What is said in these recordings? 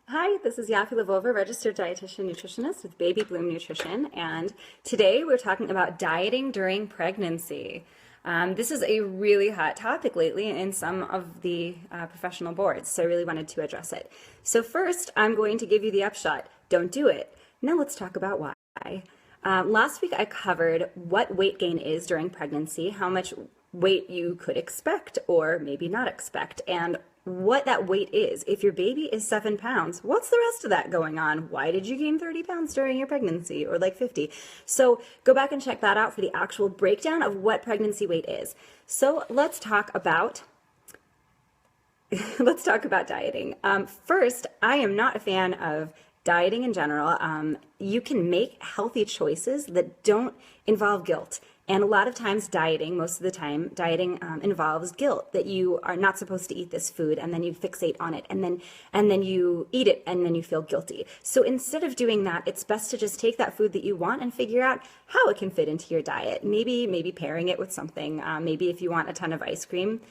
Hi, this is Yaffi Lvova, registered dietitian nutritionist with Baby Bloom Nutrition, and today we're talking about dieting during pregnancy. This is a really hot topic lately in some of the professional boards, so I really wanted to address it. So first, I'm going to give you the upshot. Don't do it. Now let's talk about why. Last week I covered what weight gain is during pregnancy, how much weight you could expect or maybe not expect, and what that weight is. If your baby is 7 pounds, what's the rest of that going on? Why did you gain 30 pounds during your pregnancy, or like 50? So go back and check that out for the actual breakdown of what pregnancy weight is. So let's talk about dieting. First, I am not a fan of dieting in general. You can make healthy choices that don't involve guilt. And a lot of times most of the time, dieting involves guilt, that you are not supposed to eat this food, and then you fixate on it, and then you eat it, and then you feel guilty. So instead of doing that, it's best to just take that food that you want and figure out how it can fit into your diet. Maybe pairing it with something. Maybe if you want a ton of ice cream,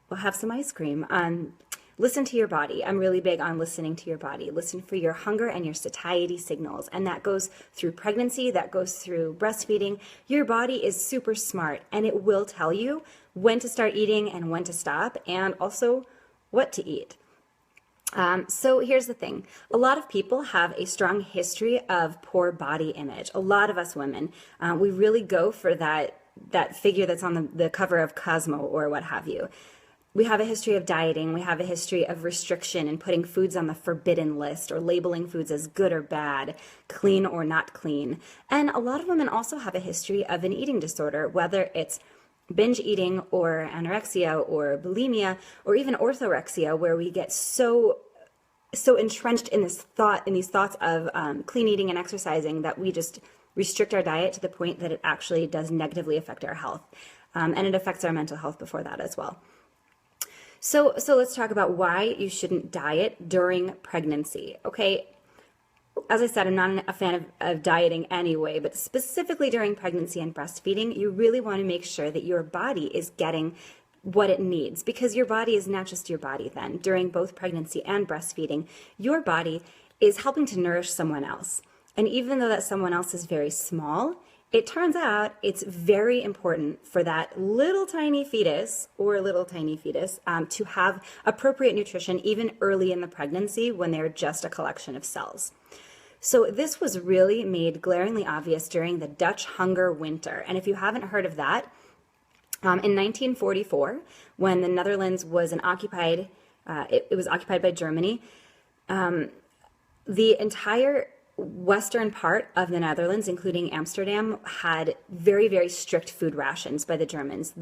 we'll have some ice cream. Listen to your body. I'm really big on listening to your body. Listen for your hunger and your satiety signals. And that goes through pregnancy, that goes through breastfeeding. Your body is super smart, and it will tell you when to start eating and when to stop, and also what to eat. So here's the thing. A lot of people have a strong history of poor body image. A lot of us women, we really go for that figure that's on the cover of Cosmo or what have you. We have a history of dieting. We have a history of restriction and putting foods on the forbidden list, or labeling foods as good or bad, clean or not clean. And a lot of women also have a history of an eating disorder, whether it's binge eating or anorexia or bulimia or even orthorexia, where we get so entrenched in these thoughts of clean eating and exercising that we just restrict our diet to the point that it actually does negatively affect our health. And it affects our mental health before that as well. So let's talk about why you shouldn't diet during pregnancy. Okay, as I said, I'm not a fan of dieting anyway, but specifically during pregnancy and breastfeeding, you really want to make sure that your body is getting what it needs, because your body is not just your body then. During both pregnancy and breastfeeding, your body is helping to nourish someone else. And even though that someone else is very small, it turns out it's very important for that little tiny fetus to have appropriate nutrition even early in the pregnancy, when they're just a collection of cells. So this was really made glaringly obvious during the Dutch hunger winter. And if you haven't heard of that, in 1944, when the Netherlands was occupied by Germany, the entire western part of the Netherlands, including Amsterdam, had very, very strict food rations by the Germans.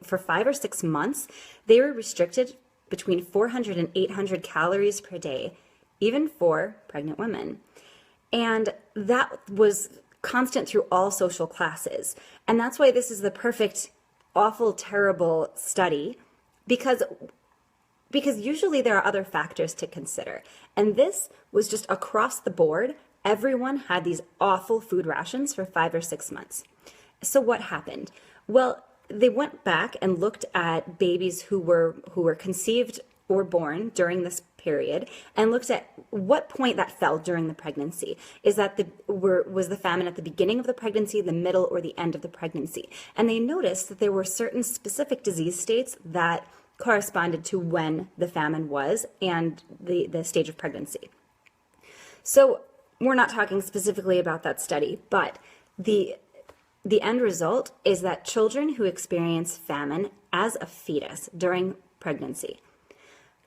For 5 or 6 months, they were restricted between 400 and 800 calories per day, even for pregnant women. And that was constant through all social classes. And that's why this is the perfect, awful, terrible study, because usually there are other factors to consider. And this was just across the board. Everyone had these awful food rations for 5 or 6 months. So what happened? Well, they went back and looked at babies who were conceived or born during this period, and looked at what point that fell during the pregnancy. Was the famine at the beginning of the pregnancy, the middle, or the end of the pregnancy? And they noticed that there were certain specific disease states that corresponded to when the famine was and the stage of pregnancy. So we're not talking specifically about that study, but the end result is that children who experience famine as a fetus during pregnancy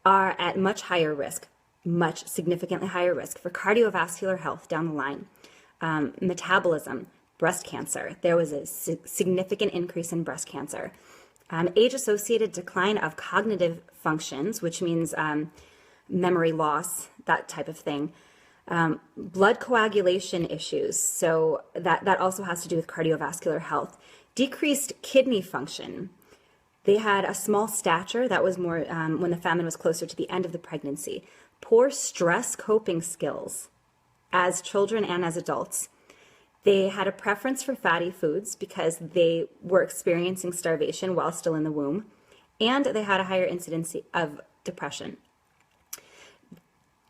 are at much significantly higher risk for cardiovascular health down the line, metabolism, breast cancer. There was a significant increase in breast cancer, age-associated decline of cognitive functions, which means memory loss, that type of thing. Blood coagulation issues, so that also has to do with cardiovascular health. Decreased kidney function. They had a small stature. That was more when the famine was closer to the end of the pregnancy. Poor stress coping skills as children and as adults. They had a preference for fatty foods because they were experiencing starvation while still in the womb. And they had a higher incidence of depression.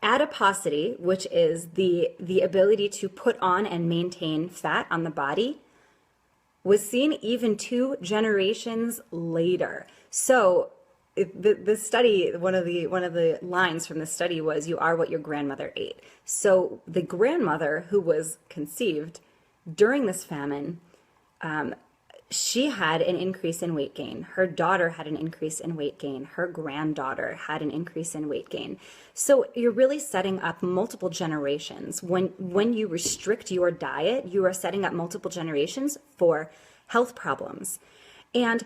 Adiposity, which is the ability to put on and maintain fat on the body, was seen even 2 generations later. So the study, one of the lines from the study was, "You are what your grandmother ate." So the grandmother who was conceived during this famine, she had an increase in weight gain. Her daughter had an increase in weight gain. Her granddaughter had an increase in weight gain. So you're really setting up multiple generations. When you restrict your diet, you are setting up multiple generations for health problems. And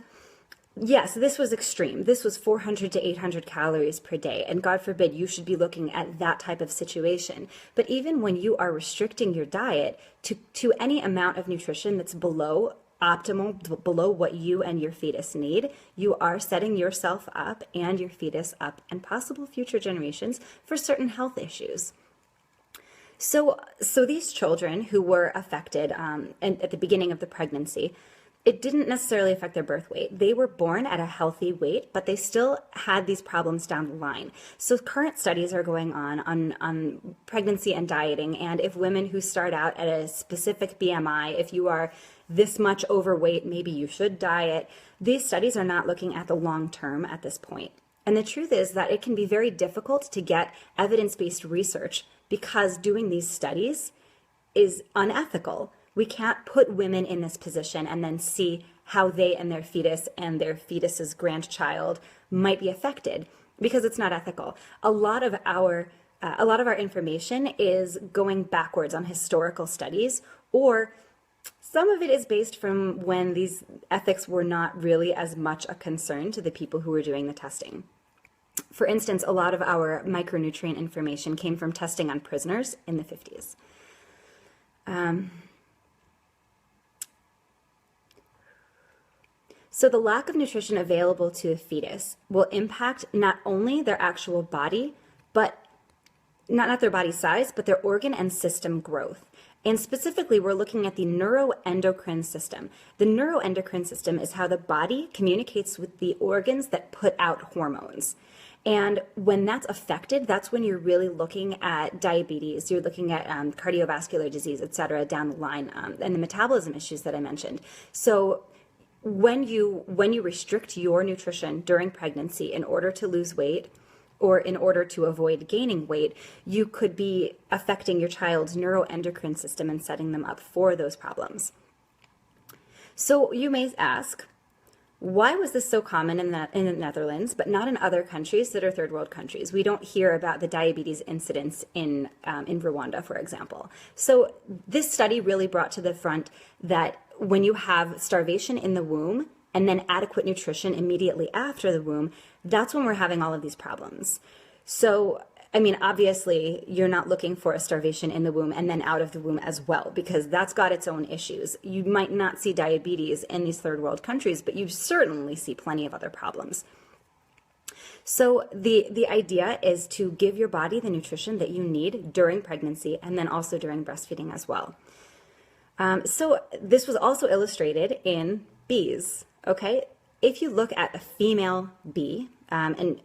yes, this was extreme. This was 400 to 800 calories per day. And God forbid you should be looking at that type of situation. But even when you are restricting your diet to any amount of nutrition that's below optimal, below what you and your fetus need, you are setting yourself up and your fetus up and possible future generations for certain health issues. So these children who were affected and at the beginning of the pregnancy, it didn't necessarily affect their birth weight. They were born at a healthy weight, but they still had these problems down the line. So current studies are going on pregnancy and dieting, and if women who start out at a specific BMI, if you are this much overweight, maybe you should diet. These studies are not looking at the long term at this point. And the truth is that it can be very difficult to get evidence-based research because doing these studies is unethical. We can't put women in this position and then see how they and their fetus and their fetus's grandchild might be affected, because it's not ethical. A lot of our information is going backwards on historical studies, or some of it is based from when these ethics were not really as much a concern to the people who were doing the testing. For instance, a lot of our micronutrient information came from testing on prisoners in the 50s. So the lack of nutrition available to a fetus will impact not only their actual body, but not their body size, but their organ and system growth. And specifically, we're looking at the neuroendocrine system. The neuroendocrine system is how the body communicates with the organs that put out hormones. And when that's affected, that's when you're really looking at diabetes, you're looking at cardiovascular disease, et cetera, down the line, and the metabolism issues that I mentioned. So when you restrict your nutrition during pregnancy in order to lose weight, or in order to avoid gaining weight, you could be affecting your child's neuroendocrine system and setting them up for those problems. So you may ask, why was this so common in the Netherlands, but not in other countries that are third world countries? We don't hear about the diabetes incidence in Rwanda, for example. So this study really brought to the front that when you have starvation in the womb and then adequate nutrition immediately after the womb, that's when we're having all of these problems. So, I mean, obviously, you're not looking for a starvation in the womb and then out of the womb as well, because that's got its own issues. You might not see diabetes in these third world countries, but you certainly see plenty of other problems. So the idea is to give your body the nutrition that you need during pregnancy and then also during breastfeeding as well. So this was also illustrated in bees, okay? If you look at a female bee, and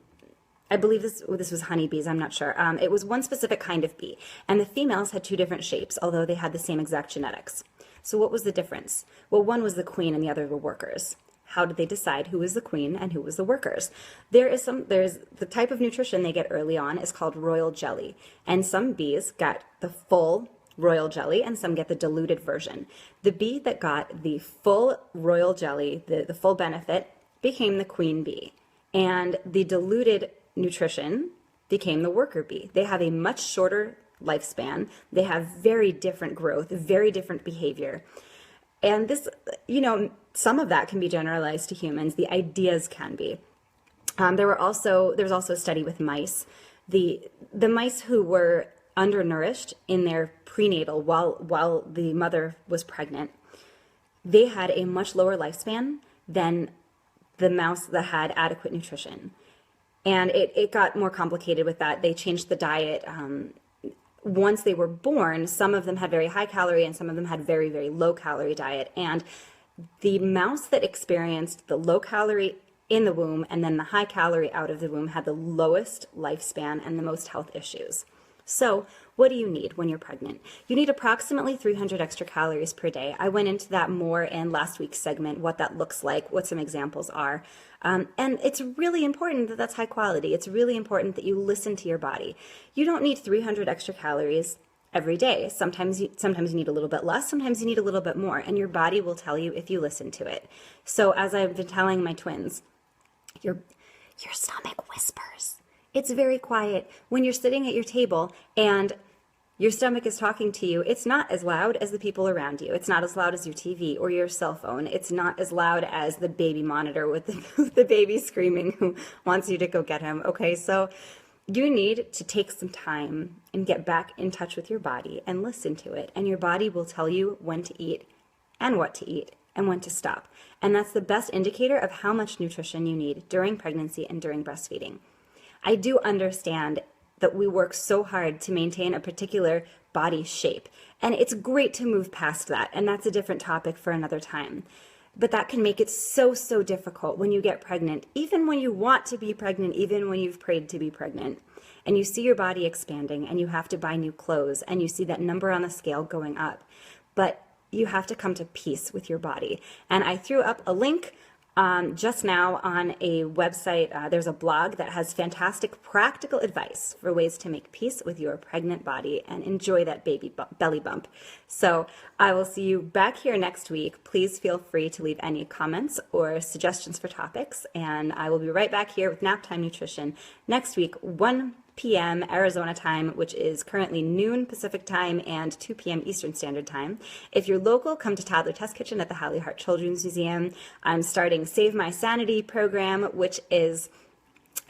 I believe this was honeybees, I'm not sure. It was one specific kind of bee, and the females had 2 different shapes, although they had the same exact genetics. So what was the difference? Well, one was the queen and the other the workers. How did they decide who was the queen and who was the workers? There's the type of nutrition they get early on is called royal jelly, and some bees got the full royal jelly and some get the diluted version. The bee that got the full royal jelly, the full benefit, became the queen bee, and the diluted nutrition became the worker bee. They have a much shorter lifespan. They have very different growth, very different behavior. And this, some of that can be generalized to humans. The ideas can be. There was also a study with mice. The mice who were undernourished in their prenatal while the mother was pregnant, they had a much lower lifespan than the mouse that had adequate nutrition. And it got more complicated with that. They changed the diet. Once they were born, some of them had very high calorie and some of them had very, very low calorie diet. And the mouse that experienced the low calorie in the womb, and then the high calorie out of the womb had the lowest lifespan and the most health issues. So what do you need when you're pregnant? You need approximately 300 extra calories per day. I went into that more in last week's segment, what that looks like, what some examples are. And it's really important that that's high quality. It's really important that you listen to your body. You don't need 300 extra calories every day. Sometimes you need a little bit less, sometimes you need a little bit more, and your body will tell you if you listen to it. So as I've been telling my twins, your stomach whispers. It's very quiet. When you're sitting at your table and your stomach is talking to you, it's not as loud as the people around you. It's not as loud as your TV or your cell phone. It's not as loud as the baby monitor with the baby screaming who wants you to go get him. Okay, so you need to take some time and get back in touch with your body and listen to it. And your body will tell you when to eat and what to eat and when to stop. And that's the best indicator of how much nutrition you need during pregnancy and during breastfeeding. I do understand that we work so hard to maintain a particular body shape, and it's great to move past that, and that's a different topic for another time. But that can make it so difficult when you get pregnant, even when you want to be pregnant, even when you've prayed to be pregnant, and you see your body expanding, and you have to buy new clothes, and you see that number on the scale going up. But you have to come to peace with your body. And I threw up a link just now on a website. There's a blog that has fantastic practical advice for ways to make peace with your pregnant body and enjoy that baby belly bump. So I will see you back here next week. Please feel free to leave any comments or suggestions for topics, and I will be right back here with Nap Time Nutrition next week, 1 p.m. Arizona time, which is currently noon Pacific time and 2 p.m. Eastern Standard Time. If you're local, come to Toddler Test Kitchen at the Hallie Hart Children's Museum. I'm starting Save My Sanity program, which is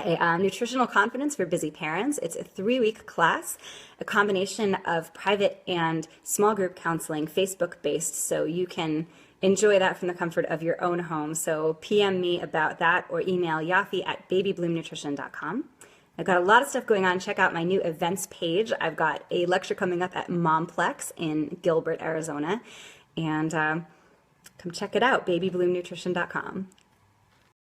a nutritional confidence for busy parents. It's a 3-week class, a combination of private and small group counseling, Facebook-based, so you can enjoy that from the comfort of your own home. So PM me about that or email yaffi@babybloomnutrition.com. I've got a lot of stuff going on. Check out my new events page. I've got a lecture coming up at Momplex in Gilbert, Arizona. And come check it out, babybloomnutrition.com.